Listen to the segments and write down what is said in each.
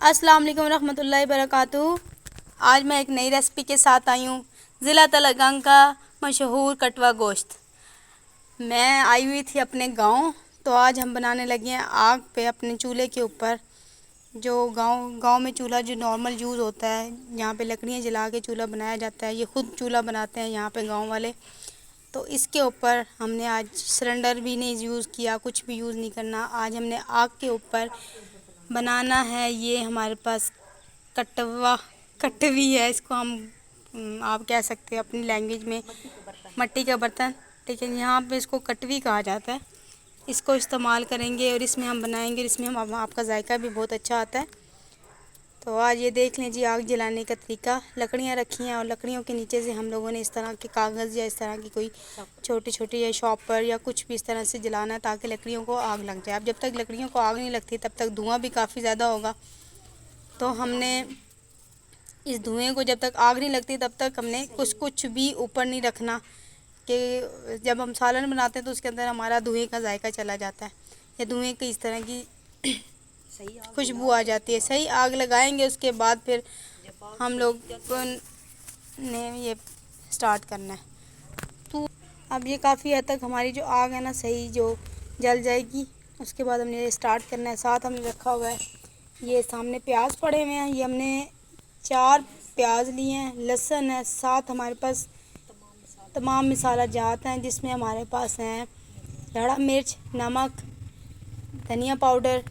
अस्सलाम वालेकुम रहमतुल्लाहि बरकातुहू। आज मैं एक नई रेसिपी के साथ आई हूँ। ज़िला तलंगाना का मशहूर कटवा गोश्त। मैं आई हुई थी अपने गांव, तो आज हम बनाने लगे हैं आग पे अपने चूल्हे के ऊपर। जो गांव में चूल्हा जो नॉर्मल यूज़ होता है, यहाँ पे लकड़ियाँ जला के चूल्हा बनाया जाता है। ये ख़ुद चूल्हा बनाते हैं यहाँ पे गाँव वाले। तो इसके ऊपर हमने आज सिलेंडर भी नहीं यूज़ किया, कुछ भी यूज़ नहीं करना। आज हमने आग के ऊपर बनाना है। ये हमारे पास कटवी है, इसको हम आप कह सकते हैं अपनी लैंग्वेज में मट्टी का बर्तन, लेकिन यहाँ पे इसको कटवी कहा जाता है। इसको इस्तेमाल करेंगे और इसमें हम बनाएंगे, इसमें हम आपका जायका भी बहुत अच्छा आता है। तो आज ये देख लें जी आग जलाने का तरीका। लकड़ियाँ रखी हैं और लकड़ियों के नीचे से हम लोगों ने इस तरह के कागज़ या इस तरह की कोई छोटी छोटी या शॉपर या कुछ भी इस तरह से जलाना है ताकि लकड़ियों को आग लग जाए। अब जब तक लकड़ियों को आग नहीं लगती तब तक धुआं भी काफ़ी ज़्यादा होगा। तो हमने इस धुएँ को, जब तक आग नहीं लगती तब तक हमने कुछ भी ऊपर नहीं रखना, कि जब हम सालन बनाते हैं तो उसके अंदर हमारा धुएँ का जायका चला जाता है या धुएँ की इस तरह की खुशबू आ जाती है। सही आग लगाएंगे, उसके बाद फिर हम लोग ने ये स्टार्ट करना है। तो अब ये काफ़ी हद तक हमारी जो आग है ना सही जो जल जाएगी। उसके बाद हमने ये स्टार्ट करना है। साथ हमने रखा हुआ है, ये सामने प्याज पड़े हुए हैं। ये हमने 4 प्याज लिए हैं, लहसुन है, साथ हमारे पास तमाम मसाला जात हैं, जिसमें हमारे पास हैं लड़ा मिर्च, नमक, धनिया पाउडर,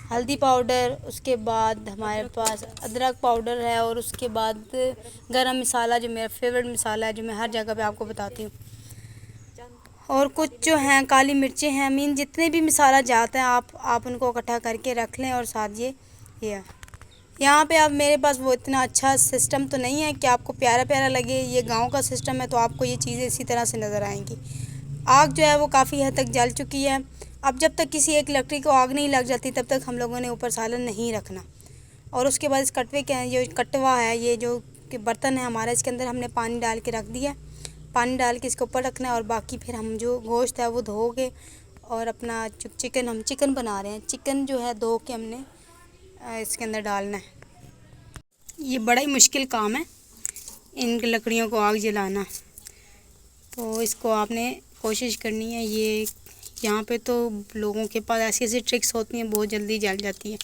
हल्दी पाउडर, उसके बाद हमारे पास अदरक पाउडर है, और उसके बाद गरम मसाला जो मेरा फेवरेट मसाला है, जो मैं हर जगह पे आपको बताती हूँ। और कुछ जो हैं काली मिर्चें हैं। मीन जितने भी मसाला जाते हैं आप उनको इकट्ठा करके रख लें। और साथ ये यहाँ पे अब मेरे पास वो इतना अच्छा सिस्टम तो नहीं है कि आपको प्यारा प्यारा लगे। ये गांव का सिस्टम है तो आपको ये चीज़ें इसी तरह से नज़र आएंगी। आग जो है वो काफ़ी हद तक जल चुकी है। अब जब तक किसी एक लकड़ी को आग नहीं लग जाती तब तक हम लोगों ने ऊपर सालन नहीं रखना। और उसके बाद इस कटवे के जो कटवा है, ये जो कि बर्तन है हमारा, इसके अंदर हमने पानी डाल के रख दिया। पानी डाल के इसके ऊपर रखना है और बाकी फिर हम जो गोश्त है वो धो के और अपना हम चिकन बना रहे हैं, चिकन जो है धो के हमने इसके अंदर डालना है। ये बड़ा ही मुश्किल काम है इन लकड़ियों को आग जलाना। तो इसको आपने कोशिश करनी है। ये यहाँ पे तो लोगों के पास ऐसी ऐसी ट्रिक्स होती हैं, बहुत जल्दी जल जाती है।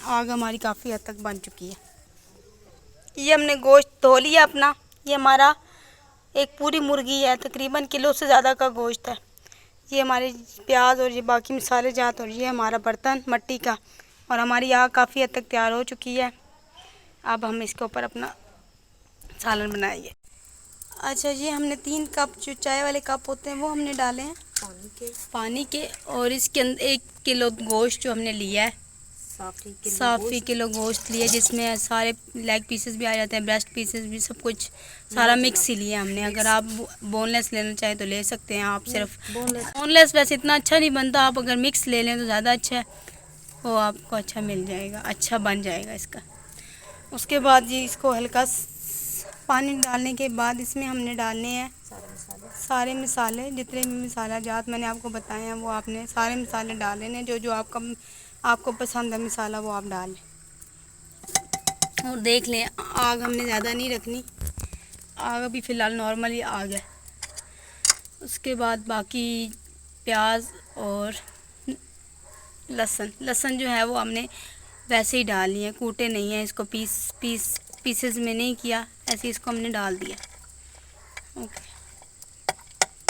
आग हमारी काफ़ी हद तक बन चुकी है। ये हमने गोश्त धो लिया अपना। ये हमारा एक पूरी मुर्गी है, तकरीबन किलो से ज़्यादा का गोश्त है। ये हमारे प्याज और ये बाकी मसाले जात, और ये हमारा बर्तन मट्टी का, और हमारी आग काफ़ी हद तक तैयार हो चुकी है। अब हम इसके ऊपर अपना सालन बनाएंगे। अच्छा, ये हमने 3 कप जो चाय वाले कप होते हैं वो हमने डाले हैं पानी के। और इसके अंदर 1 किलो गोश्त जो हमने लिया है, साफ़ी किलो गोश्त लिया, जिसमें सारे लेग पीसेस भी आ जाते हैं, ब्रेस्ट पीसेस भी, सब कुछ सारा मिक्स ही लिया हमने। अगर आप बोनलेस लेना चाहें तो ले सकते हैं। आप सिर्फ बोनलेस वैसे इतना अच्छा नहीं बनता, आप अगर मिक्स ले लें तो ज़्यादा अच्छा है, वो आपको अच्छा मिल जाएगा, अच्छा बन जाएगा इसका। उसके बाद जी इसको हल्का पानी डालने के बाद इसमें हमने डालने हैं सारे मसाले, जितने भी मसाला जात मैंने आपको बताए हैं वो आपने सारे मसाले डाल लेने। जो जो आपको पसंद है मसाला वो आप डाल लें। और देख लें आग हमने ज़्यादा नहीं रखनी, आग अभी फ़िलहाल नॉर्मल ही आग है। उसके बाद बाकी प्याज और लहसुन जो है वो हमने वैसे ही डाल लिया, कूटे नहीं है इसको, पीसेस में नहीं किया, ऐसे इसको हमने डाल दिया। ओके,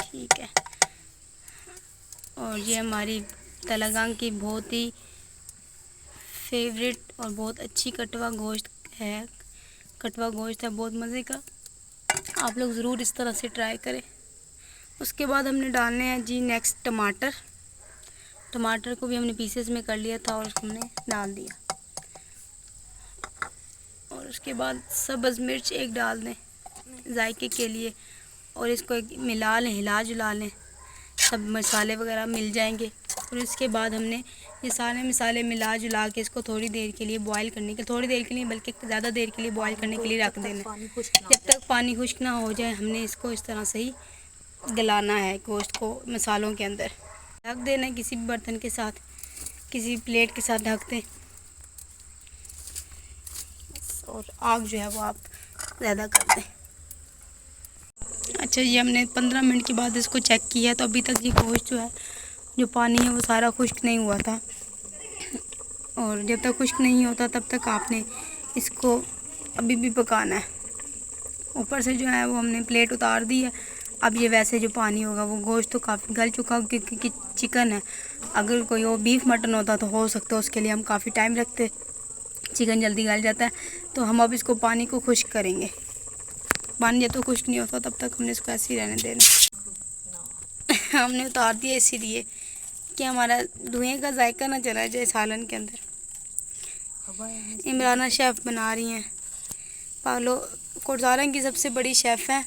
ठीक है। और ये हमारी तेलंगाना की बहुत ही फेवरेट और बहुत अच्छी कटवा गोश्त है। कटवा गोश्त है बहुत मज़े का, आप लोग ज़रूर इस तरह से ट्राई करें। उसके बाद हमने डालने हैं जी नेक्स्ट टमाटर को भी हमने पीसेस में कर लिया था और उसको हमने डाल दिया। और उसके बाद सब्ज़ मिर्च एक डाल दें जायके के लिए, और इसको एक मिला लें, हिला जुला लें, सब मसाले वगैरह मिल जाएंगे। और इसके बाद हमने ये सारे मसाले मिला जुला के इसको थोड़ी देर के लिए बॉईल करने के, थोड़ी देर के लिए बल्कि ज़्यादा देर के लिए बॉईल करने के लिए रख देना। जब तक पानी खुश्क ना हो जाए हमने इसको इस तरह से ही गलाना है गोश्त को मसालों के अंदर। ढक देना किसी भी बर्तन के साथ, किसी प्लेट के साथ ढक दें। और आग जो है वो आप ज़्यादा कर दें। अच्छा, ये हमने 15 मिनट के बाद इसको चेक किया तो अभी तक ये गोश्त जो है, जो पानी है वो सारा खुश्क नहीं हुआ था। और जब तक खुश्क नहीं होता तब तक आपने इसको अभी भी पकाना है। ऊपर से जो है वो हमने प्लेट उतार दी है। अब ये वैसे जो पानी होगा वो गोश्त तो काफ़ी गल चुका होगा क्योंकि चिकन है। अगर कोई और बीफ मटन होता तो हो सकता है उसके लिए हम काफ़ी टाइम रखते, चिकन जल्दी गल जाता है। तो हम अब इसको पानी को खुश्क करेंगे। पानी जब तक खुश्क नहीं होता तब तक हमने इसको ऐसे ही रहने देना। हमने उतार दिया इसीलिए कि हमारा धुएं का जायका ना चला जाए सालन के अंदर। इमराना शेफ़ बना रही हैं। पालो कोटजारन की सबसे बड़ी शेफ़ है।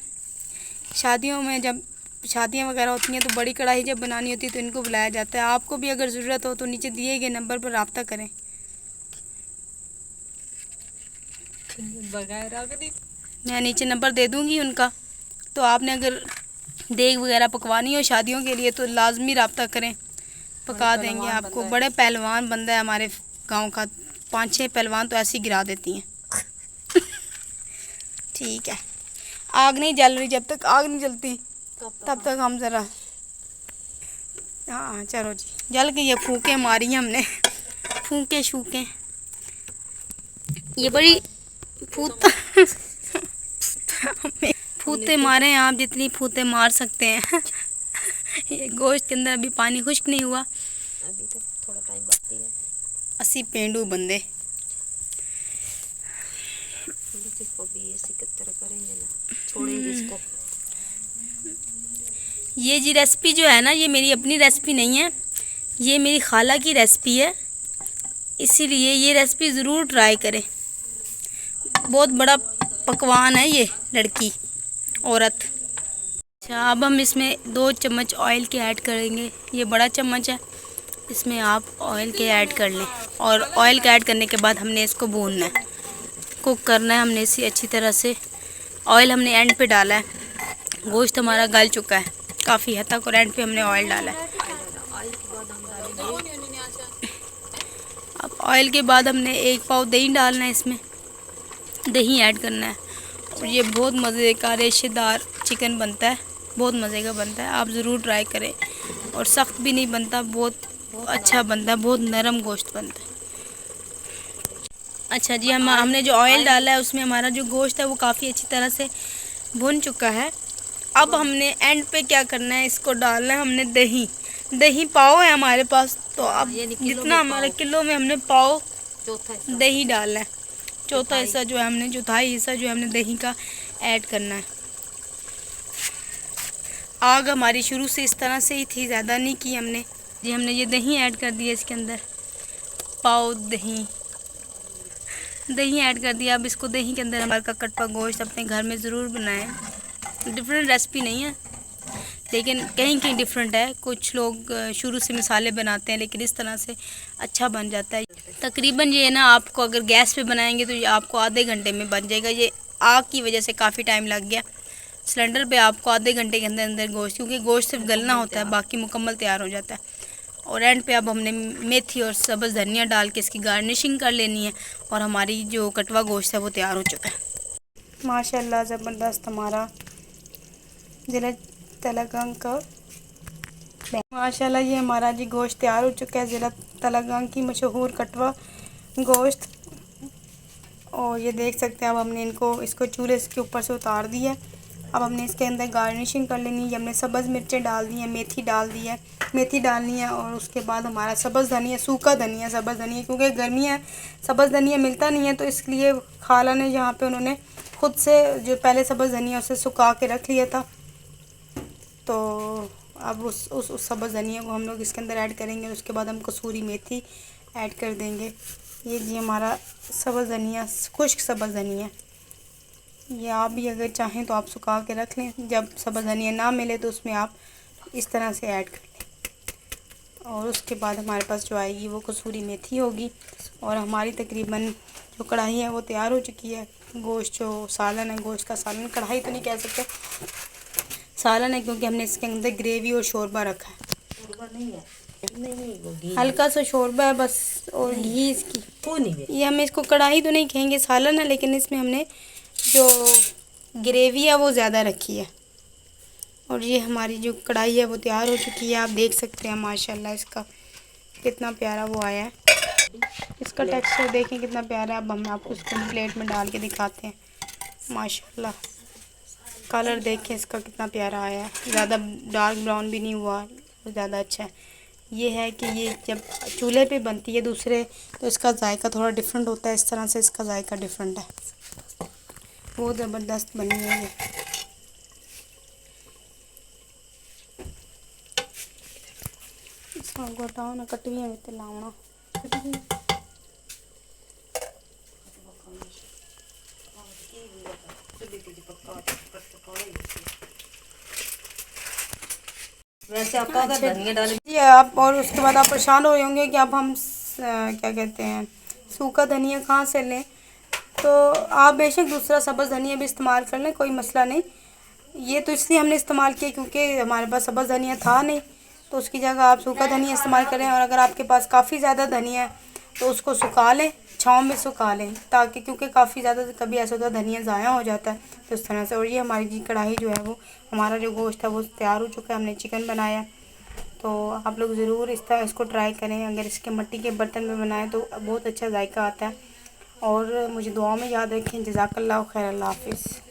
शादियों में जब शादियां वगैरह होती हैं तो बड़ी कढ़ाई जब बनानी होती है तो इनको बुलाया जाता है। आपको भी अगर ज़रूरत हो तो नीचे दिए गए नंबर पर रब्ता करें। मैं नीचे नंबर दे दूँगी उनका, तो आपने अगर देग वगैरह पकवानी हो शादियों के लिए तो लाजमी रब्ता करें, पका देंगे आपको। बड़े पहलवान बंदा है हमारे गांव का, 5-6 पहलवान तो ऐसे ही गिरा देती हैं। ठीक है, आग नहीं जल रही, जब तक आग नहीं जलती तब तक हम ज़रा, हाँ चलो जी, जल के ये फूकें मारी हैं हमने, फूकें शूकें, ये बड़ी फूत फूते मारे हैं आप, जितनी फूते मार सकते हैं। ये गोश्त के अंदर अभी पानी खुश्क नहीं हुआ, अभी तो थोड़ा टाइम बाकी है। 80 पेंडू बंदे इसको भी ऐसी तरह करेंगे ना, छोड़ेंगे इसको। ये जी रेसिपी जो है ना, ये मेरी अपनी रेसिपी नहीं है, ये मेरी खाला की रेसिपी है, इसीलिए ये रेसिपी ज़रूर ट्राई करें। बहुत बड़ा पकवान है ये लड़की औरत। अच्छा, अब हम इसमें 2 चम्मच ऑयल के ऐड करेंगे। ये बड़ा चम्मच है, इसमें आप ऑयल के ऐड कर लें। और ऑयल के ऐड करने के बाद हमने इसको भूनना है, कुक करना है हमने इसे अच्छी तरह से। ऑयल हमने एंड पे डाला है, गोश्त हमारा गल चुका है काफ़ी हद तक और एंड पे हमने ऑयल डाला है। अब ऑयल के बाद हमने 1 पाव दही डालना है, इसमें दही ऐड करना है। और ये बहुत मज़े का रेशेदार चिकन बनता है, बहुत मज़े का बनता है, आप ज़रूर ट्राई करें। और सख्त भी नहीं बनता, बहुत अच्छा बनता है, बहुत नरम गोश्त बनता है। अच्छा जी, हमने जो ऑयल डाला है उसमें हमारा जो गोश्त है वो काफ़ी अच्छी तरह से भुन चुका है। अब हमने एंड पे क्या करना है, इसको डालना है हमने दही पाव है हमारे पास, तो अब जितना हमारे किलो में हमने पाव दही डालना है। चौथा हिस्सा जो है हमने, चौथाई हिस्सा जो है हमने दही का ऐड करना है। आग हमारी शुरू से इस तरह से ही थी, ज़्यादा नहीं की हमने जी। हमने ये दही ऐड कर दिया इसके अंदर, पाव दही ऐड कर दिया। अब इसको दही के अंदर हमारा का कटवा गोश्त अपने घर में ज़रूर बनाएं। डिफरेंट रेसिपी नहीं है, लेकिन कहीं कहीं डिफरेंट है। कुछ लोग शुरू से मसाले बनाते हैं, लेकिन इस तरह से अच्छा बन जाता है। तकरीबन ये ना, आपको अगर गैस पे बनाएंगे तो ये आपको आधे घंटे में बन जाएगा। ये आग की वजह से काफ़ी टाइम लग गया। सिलेंडर पे आपको आधे घंटे के अंदर अंदर गोश्त, क्योंकि गोश्त सिर्फ गलना होता है, बाकी मुकम्मल तैयार हो जाता है। और एंड पे अब हमने मेथी और सब्ज़ धनिया डाल के इसकी गार्निशिंग कर लेनी है और हमारी जो कटवा गोश्त है वो तैयार हो चुका है। माशाल्लाह ज़बरदस्त हमारा ज़िला तलगांव का, माशाल्लाह ये हमारा जी गोश्त तैयार हो चुका है। ज़िला तलगांव की मशहूर कटवा गोश्त। और ये देख सकते हैं, अब हमने इसको चूल्हे के ऊपर से उतार दिया। अब हमने इसके अंदर गार्निशिंग कर लेनी है। हमने सब्ज़ मिर्चें डाल दी हैं, मेथी डाल दी है, मेथी डालनी है। और उसके बाद हमारा सब्ज़ धनिया, सूखा धनिया, सब्ज़ धनिया, क्योंकि गर्मियाँ सब्ज़ धनिया मिलता नहीं है, तो इसलिए खाला ने यहाँ पे उन्होंने ख़ुद से जो पहले सब्ज़ धनिया उसे सुखा के रख लिया था। तो अब उस सब्ज़ धनिया को हम लोग इसके अंदर ऐड करेंगे। उसके बाद हम कसूरी मेथी ऐड कर देंगे। ये जी हमारा सब्ज़ धनिया, खुश्क सब्ज़ धनिया। ये आप भी अगर चाहें तो आप सुखा के रख लें, जब सब्ज़ धनिया ना मिले तो उसमें आप इस तरह से ऐड कर लें। और उसके बाद हमारे पास जो आएगी वो कसूरी मेथी होगी। और हमारी तकरीबन जो कढ़ाई है वो तैयार हो चुकी है। गोश्त जो सालन है, गोश्त का सालन, कढ़ाई तो नहीं कह सकते, सालन है, क्योंकि हमने इसके अंदर ग्रेवी और शोरबा रखा है। नहीं वो घी हल्का सा शोरबा है बस, और घी इसकी वो नहीं है। ये हम इसको कढ़ाई तो नहीं कहेंगे, सालन है, लेकिन इसमें हमने जो ग्रेवी है वो ज़्यादा रखी है। और ये हमारी जो कढ़ाई है वो तैयार हो चुकी है, आप देख सकते हैं माशाल्लाह इसका कितना प्यारा वो आया है। इसका टेक्सचर देखें कितना प्यारा है। अब हम आपको इसको प्लेट में डाल के दिखाते हैं। माशाल्लाह कलर देखें इसका कितना प्यारा आया है, ज़्यादा डार्क ब्राउन भी नहीं हुआ, ज़्यादा अच्छा है। ये है कि ये जब चूल्हे पे बनती है दूसरे, तो इसका जायका थोड़ा डिफरेंट होता है, इस तरह से इसका जायका डिफरेंट है। बहुत ज़बरदस्त बनी है ये। इसको घटाओ ना, कटवी में लावना। वैसे आपका अगर धनिया डाले जी आप, और उसके बाद आप परेशान हो रहे होंगे कि अब हम क्या कहते हैं सूखा धनिया कहाँ से लें। तो आप बेशक दूसरा सब्ज़ धनिया भी इस्तेमाल कर लें, कोई मसला नहीं। ये तो इसलिए हमने इस्तेमाल किया क्योंकि हमारे पास सब्ज़ धनिया था नहीं, तो उसकी जगह आप सूखा धनिया इस्तेमाल करें। और अगर आपके पास काफ़ी ज़्यादा धनिया है तो उसको सुखा लें, छाँव में सुखा लें, ताकि क्योंकि काफ़ी ज़्यादा कभी ऐसा होता है धनिया ज़ाया हो जाता है, तो इस तरह से। और ये हमारी जी कढ़ाई जो है वो, हमारा जो गोश्त है वो तैयार हो चुका है, हमने चिकन बनाया। तो आप लोग ज़रूर इस तरह इसको ट्राई करें। अगर इसके मिट्टी के बर्तन में बनाएं तो बहुत अच्छा जायका आता है। और मुझे दुआ में याद रखें। जज़ाकल्लाह खैर, अल्लाह हाफ़िज़।